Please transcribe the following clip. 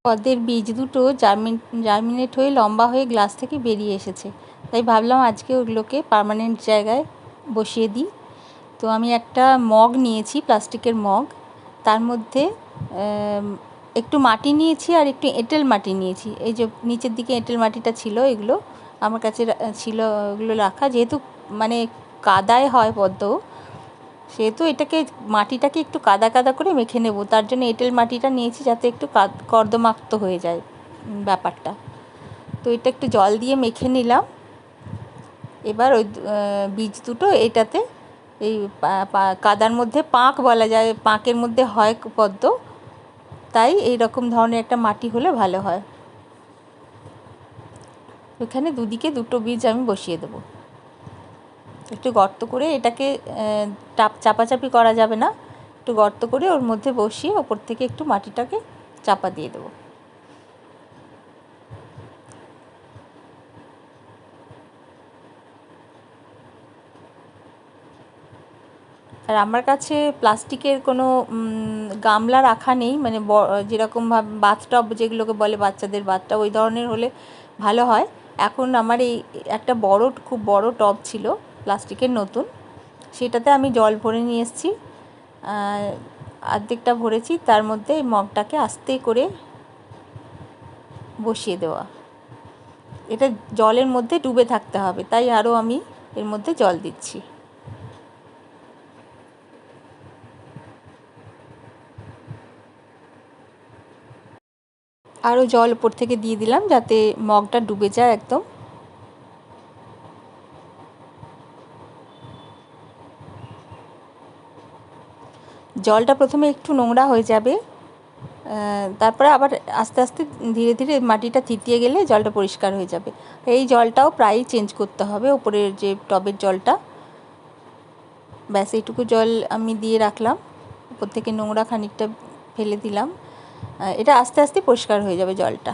পদ্মের বীজ দুটো জার্মিনেট হয়ে লম্বা হয়ে গ্লাস থেকে বেরিয়ে এসেছে, তাই ভাবলাম আজকে ওগুলোকে পার্মানেন্ট জায়গায় বসিয়ে দিই। তো আমি একটা মগ নিয়েছি, প্লাস্টিকের মগ, তার মধ্যে একটু মাটি নিয়েছি আর একটু এঁটেল মাটি নিয়েছি। এই যে নিচের দিকে এঁটেল মাটিটা ছিল, এগুলো আমার কাছে ছিল, এগুলো রাখা, যেহেতু মানে কাদায় হয় পদ্ম, সেহেতু মাটিটাকে একটু কাদা কাদা করে মেখে নেব, তার জন্য এঁটেল মাটিটা নিয়েছি যাতে একটু কর্দমাক্ত হয়ে যায় ব্যাপারটা। তো এটা একটু জল দিয়ে মেখে নিলাম। এবার ওই বীজ দুটো এটাতে, এই কাদার মধ্যে পাঁক বলা যায়, পাঁকের মধ্যে হয় পদ্ম, তাই এই রকম ধরনের একটা মাটি হলে ভালো হয়। এখানে দুদিকে দুটো বীজ আমি বসিয়ে দেবো। একটু গর্ত করে, এটাকে চাপাচাপি করা যাবে না, একটু গর্ত করে ওর মধ্যে বসিয়ে ওপর থেকে একটু মাটিটাকে চাপা দিয়ে দেবো। আর আমার কাছে প্লাস্টিকের কোনো গামলা রাখা নেই, মানে যেরকমভাবে বাথটব যেগুলোকে বলে বাচ্চাদের বাথটব, ওই ধরনের হলে ভালো হয়। এখন আমার এই একটা খুব বড় টব ছিল প্লাস্টিকের নতুন, সেটাতে আমি জল ভরে নিয়ে এসেছি, অর্ধেকটা ভরেছি, তার মধ্যে এই মগটাকে আস্তে করে বসিয়ে দেওয়া। এটা জলের মধ্যে ডুবে থাকতে হবে, তাই আরও আমি এর মধ্যে জল দিচ্ছি। আরও জল উপর থেকে দিয়ে দিলাম যাতে মগটা ডুবে যায় একদম। জলটা প্রথমে একটু নোংরা হয়ে যাবে, তারপরে আবার আস্তে আস্তে ধীরে ধীরে মাটিটা থিতিয়ে গেলে জলটা পরিষ্কার হয়ে যাবে। এই জলটাও প্রায়ই চেঞ্জ করতে হবে, উপরের যে টবের জলটা। ব্যাস এইটুকু জল আমি দিয়ে রাখলাম, উপর থেকে নোংরা খানিকটা ফেলে দিলাম। এটা আস্তে আস্তে পরিষ্কার হয়ে যাবে জলটা।